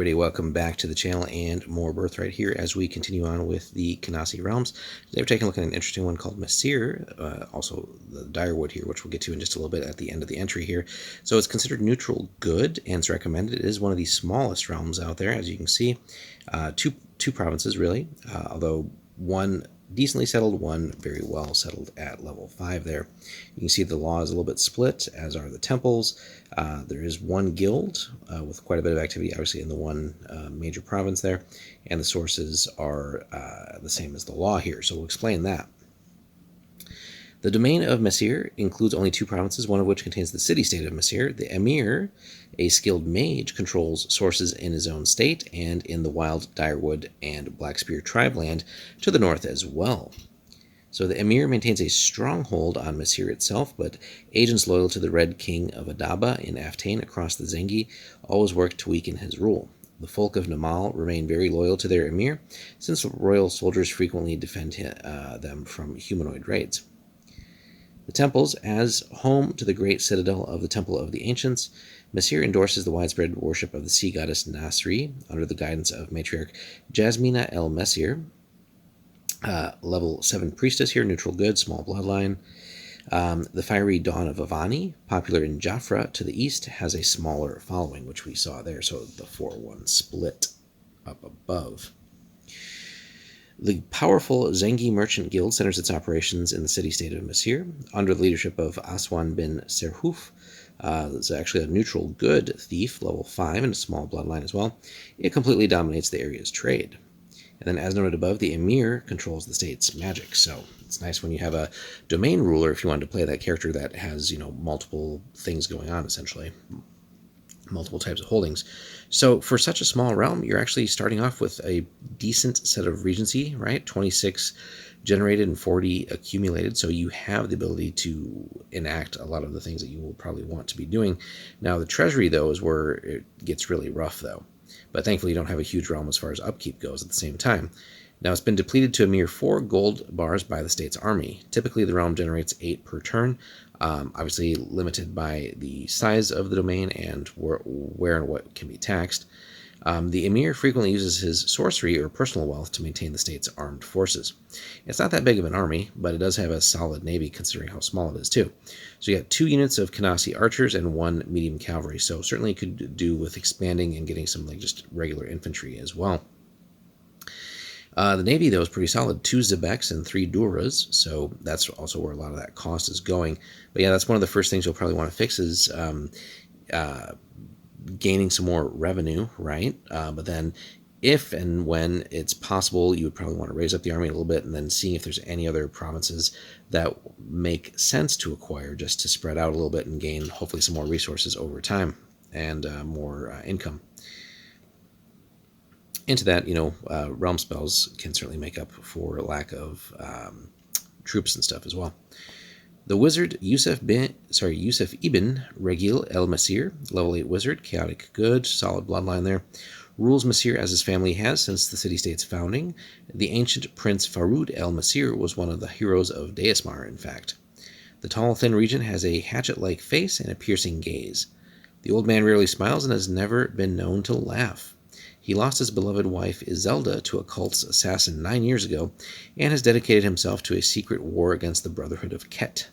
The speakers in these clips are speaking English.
everybody, welcome back to the channel and more Birthright here as we continue on with the Kanasi realms. Today we're taking a look at an interesting one called Mesire, also the Direwood here, which we'll get to in just a little bit at the end of the entry here. So it's considered neutral good and it's recommended. It is one of the smallest realms out there, as you can see. Two provinces, really, although one decently settled, one very well settled at level 5 there. You can see the law is a little bit split, as are the temples. There is one guild with quite a bit of activity, obviously, in the one major province there, and the sources are the same as the law here, so we'll explain that. The domain of Mesire includes only 2 provinces, one of which contains the city-state of Mesire. The Emir, a skilled mage, controls sources in his own state and in the wild Direwood and Blackspear tribe land to the north as well. So the Emir maintains a stronghold on Mesire itself, but agents loyal to the Red King of Adaba in Aftain across the Zengi always work to weaken his rule. The folk of Namal remain very loyal to their Emir, since royal soldiers frequently defend them from humanoid raids. The temples, as home to the great citadel of the Temple of the Ancients, Mesire endorses the widespread worship of the sea goddess Nasri under the guidance of matriarch Jasmina El Mesire. Level 7 priestess here, neutral good, small bloodline. The fiery Dawn of Avani, popular in Jafra to the east, has a smaller following, which we saw there, so the 4-1 split up above. The powerful Zengi Merchant Guild centers its operations in the city-state of Mesire, under the leadership of Aswan bin Serhuf. It's actually a neutral good thief, level 5, and a small bloodline as well. It completely dominates the area's trade. And then, as noted above, the Emir controls the state's magic. So it's nice when you have a domain ruler, if you wanted to play that character that has, multiple things going on, essentially. Multiple types of holdings. So for such a small realm, you're actually starting off with a decent set of regency, right? 26 generated and 40 accumulated. So you have the ability to enact a lot of the things that you will probably want to be doing. Now the treasury, though, is where it gets really rough, though. But thankfully you don't have a huge realm as far as upkeep goes at the same time. Now it's been depleted to a mere 4 gold bars by the state's army. Typically the realm generates 8 per turn, obviously limited by the size of the domain and where and what can be taxed. The Emir frequently uses his sorcery or personal wealth to maintain the state's armed forces. It's not that big of an army, but it does have a solid navy considering how small it is too. So you got 2 units of Kanasi archers and 1 medium cavalry, so certainly could do with expanding and getting some just regular infantry as well. The Navy, though, is pretty solid. 2 Zebeks and 3 Duras, so that's also where a lot of that cost is going. But yeah, that's one of the first things you'll probably want to fix is gaining some more revenue, right? But then if and when it's possible, you would probably want to raise up the army a little bit and then seeing if there's any other provinces that make sense to acquire just to spread out a little bit and gain hopefully some more resources over time and more income. Into that, realm spells can certainly make up for lack of troops and stuff as well. The wizard Yusuf ibn Regil El Mesire, level 8 wizard, chaotic good, solid bloodline there, rules Mesire as his family has since the city-state's founding. The ancient Prince Faroud El Mesire was one of the heroes of Deismar, in fact. The tall, thin regent has a hatchet-like face and a piercing gaze. The old man rarely smiles and has never been known to laugh. He lost his beloved wife Izelda to a cult's assassin 9 years ago, and has dedicated himself to a secret war against the Brotherhood of Ket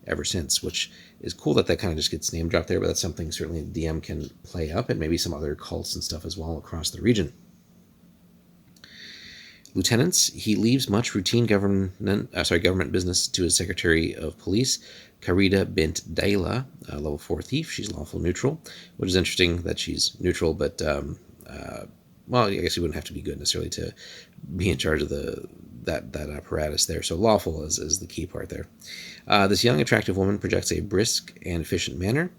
ever since, which is cool that kind of just gets name dropped there, but that's something certainly the DM can play up, and maybe some other cults and stuff as well across the region. Lieutenants, he leaves much routine government business to his Secretary of Police, Karida bint Daila, level 4 thief. She's lawful neutral, which is interesting that she's neutral, but well, I guess you wouldn't have to be good necessarily to be in charge of that apparatus there. So lawful is the key part there. This young, attractive woman projects a brisk and efficient manner.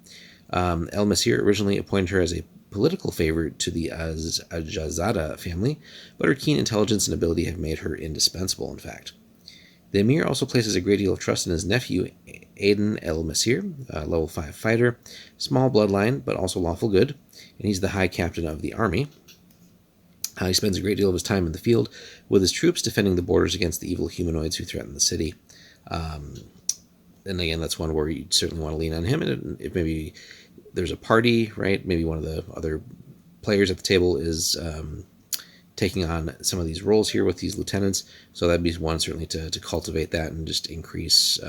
El Mesire originally appointed her as a political favorite to the Ajazada family, but her keen intelligence and ability have made her indispensable, in fact. The Emir also places a great deal of trust in his nephew, Aden El Mesire, level 5 fighter, small bloodline, but also lawful good, and he's the high captain of the army. He spends a great deal of his time in the field with his troops defending the borders against the evil humanoids who threaten the city. And again, that's one where you certainly want to lean on him. And if maybe there's a party, right? Maybe one of the other players at the table is taking on some of these roles here with these lieutenants. So that'd be one certainly to cultivate that and just increase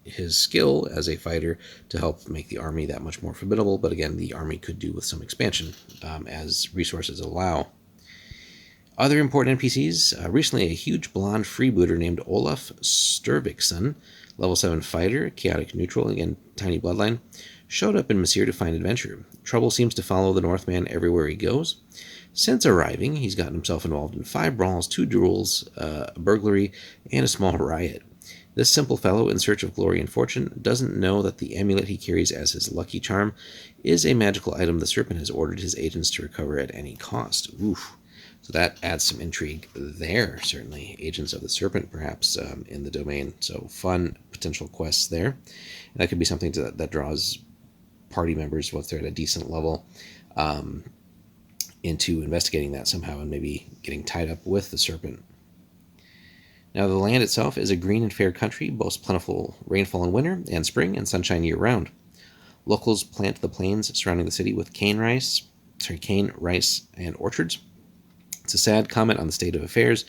his skill as a fighter to help make the army that much more formidable. But again, the army could do with some expansion as resources allow. Other important NPCs, recently a huge blonde freebooter named Olaf Sturvikson, level 7 fighter, chaotic neutral, again, tiny bloodline, showed up in Mesire to find adventure. Trouble seems to follow the Northman everywhere he goes. Since arriving, he's gotten himself involved in 5 brawls, 2 duels, a burglary, and a small riot. This simple fellow, in search of glory and fortune, doesn't know that the amulet he carries as his lucky charm is a magical item the Serpent has ordered his agents to recover at any cost. Oof. So that adds some intrigue there, certainly. Agents of the Serpent, perhaps, in the domain. So fun potential quests there. And that could be something that draws party members, once they're at a decent level, into investigating that somehow and maybe getting tied up with the Serpent. Now, the land itself is a green and fair country, boasts plentiful rainfall in winter and spring and sunshine year-round. Locals plant the plains surrounding the city with cane, rice, and orchards. It's a sad comment on the state of affairs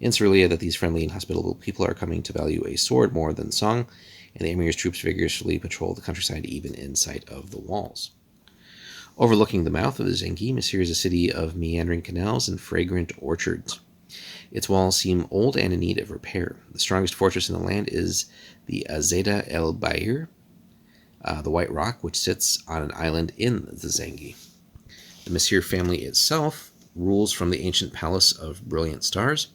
in Cerelia that these friendly and hospitable people are coming to value a sword more than song, and the Emir's troops vigorously patrol the countryside even in sight of the walls. Overlooking the mouth of the Zengi, Mesire is a city of meandering canals and fragrant orchards. Its walls seem old and in need of repair. The strongest fortress in the land is the Zeta el Bair, the White Rock, which sits on an island in the Zengi. The Mesire family itself rules from the ancient Palace of Brilliant Stars,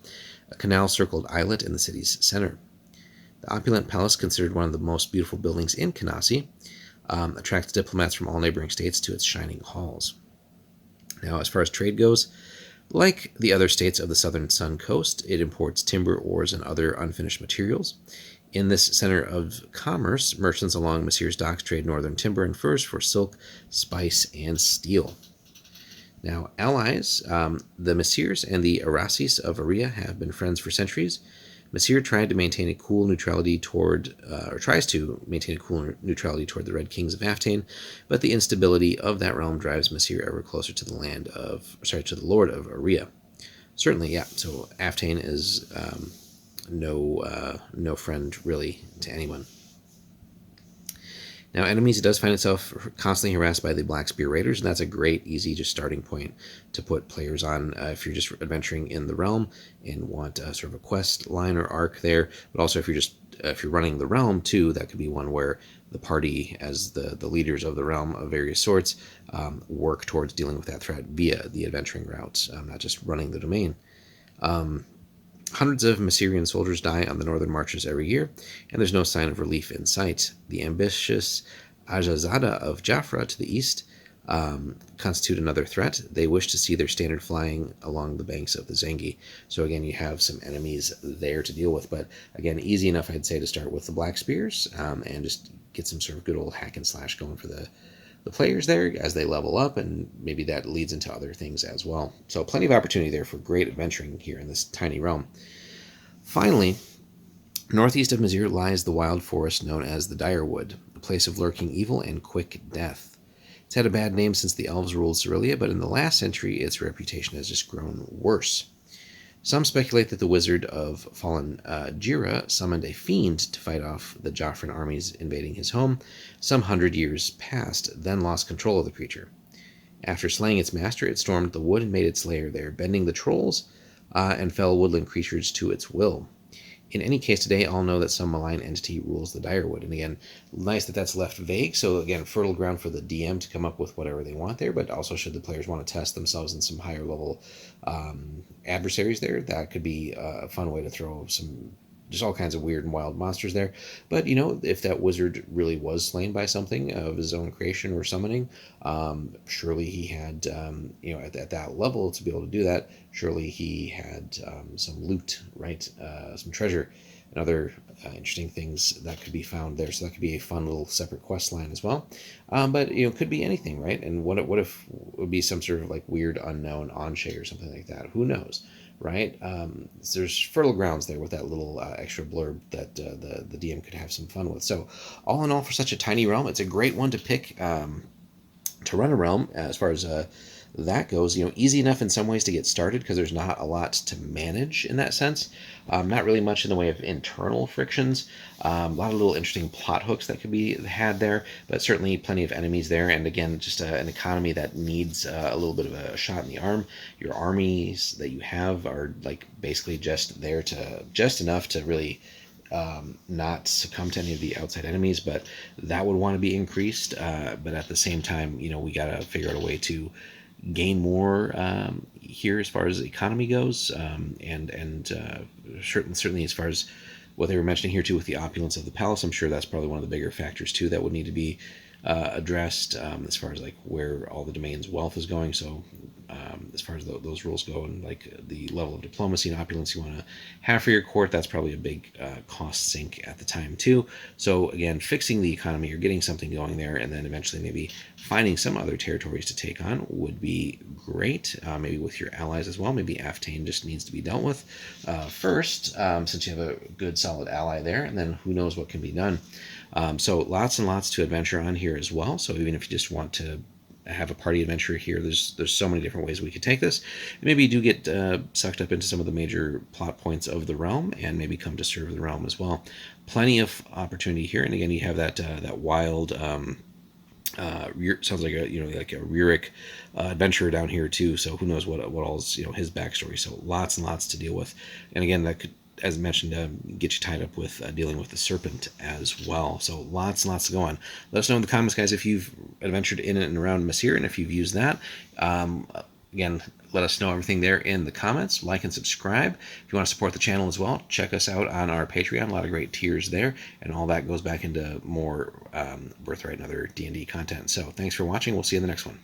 a canal-circled islet in the city's center. The opulent palace, considered one of the most beautiful buildings in Canasi, attracts diplomats from all neighboring states to its shining halls. Now, as far as trade goes, like the other states of the southern Sun Coast, it imports timber, ores, and other unfinished materials. In this center of commerce, merchants along Mesire's docks trade northern timber and furs for silk, spice, and steel. Now, allies, the Mesires and the Arasis of Aria have been friends for centuries. Mesire tries to maintain a cool neutrality toward the Red Kings of Aftain, but the instability of that realm drives Mesire ever closer to the Lord of Aria. Certainly, yeah. So Aftain is no friend really to anyone. Now, enemies, it does find itself constantly harassed by the Black Spear Raiders, and that's a great, easy, just starting point to put players on if you're just adventuring in the realm and want sort of a quest line or arc there. But also, if you're running the realm too, that could be one where the party, as the leaders of the realm of various sorts, work towards dealing with that threat via the adventuring routes, not just running the domain. Hundreds of Mesirian soldiers die on the northern marches every year, and there's no sign of relief in sight. The ambitious Ajazada of Jafra to the east constitute another threat. They wish to see their standard flying along the banks of the Zengi. So again, you have some enemies there to deal with, but again, easy enough, I'd say, to start with the Black Spears and just get some sort of good old hack and slash going for the players there as they level up, and maybe that leads into other things as well. So plenty of opportunity there for great adventuring here in this tiny realm. Finally, northeast of Mesire lies the wild forest known as the Direwood, a place of lurking evil and quick death. It's had a bad name since the elves ruled Cerelia, but in the last century its reputation has just grown worse. Some speculate that the wizard of fallen Jira summoned a fiend to fight off the Joffrin armies invading his home some 100 years past, then lost control of the creature. After slaying its master, it stormed the wood and made its lair there, bending the trolls and fell woodland creatures to its will. In any case, today all know that some malign entity rules the Direwood. And again, nice that that's left vague. So again, fertile ground for the DM to come up with whatever they want there, but also should the players want to test themselves in some higher level adversaries there, that could be a fun way to throw some just all kinds of weird and wild monsters there. But, you know, if that wizard really was slain by something of his own creation or summoning, surely he had, at that level to be able to do that, surely he had some loot, right? Some treasure and other interesting things that could be found there. So that could be a fun little separate quest line as well. But, you know, it could be anything, right? And what if it would be some sort of like weird unknown Anshe or something like that? Who knows? Right? There's fertile grounds there with that little extra blurb that the DM could have some fun with. So all in all, for such a tiny realm, it's a great one to pick to run a realm as far as that goes, easy enough in some ways to get started because there's not a lot to manage in that sense. Not really much in the way of internal frictions. A lot of little interesting plot hooks that could be had there, but certainly plenty of enemies there. And again, just an economy that needs a little bit of a shot in the arm. Your armies that you have are like basically just there to just enough to really not succumb to any of the outside enemies, but that would want to be increased. But at the same time, we got to figure out a way to gain more here as far as the economy goes, and certainly as far as what they were mentioning here too with the opulence of the palace. I'm sure that's probably one of the bigger factors too that would need to be addressed as far as like where all the domain's wealth is going. So as far as those rules go, and like the level of diplomacy and opulence you want to have for your court, that's probably a big cost sink at the time too. So again, fixing the economy or getting something going there, and then eventually maybe finding some other territories to take on would be great. Maybe with your allies as well. Maybe Aftane just needs to be dealt with first, since you have a good solid ally there, and then who knows what can be done. So lots and lots to adventure on here as well. So even if you just want to have a party adventure here, there's so many different ways we could take this. And maybe you do get sucked up into some of the major plot points of the realm, and maybe come to serve the realm as well. Plenty of opportunity here, and again, you have that wild. Sounds like like a Rurik adventurer down here too. So who knows what all's his backstory. So lots and lots to deal with, and again that could, as mentioned, get you tied up with dealing with the serpent as well. So lots and lots to go on. Let us know in the comments, guys, if you've adventured in and around Mesire and if you've used that. Again, let us know everything there in the comments. Like and subscribe. If you want to support the channel as well, check us out on our Patreon. A lot of great tiers there, and all that goes back into more Birthright and other D&D content. So thanks for watching. We'll see you in the next one.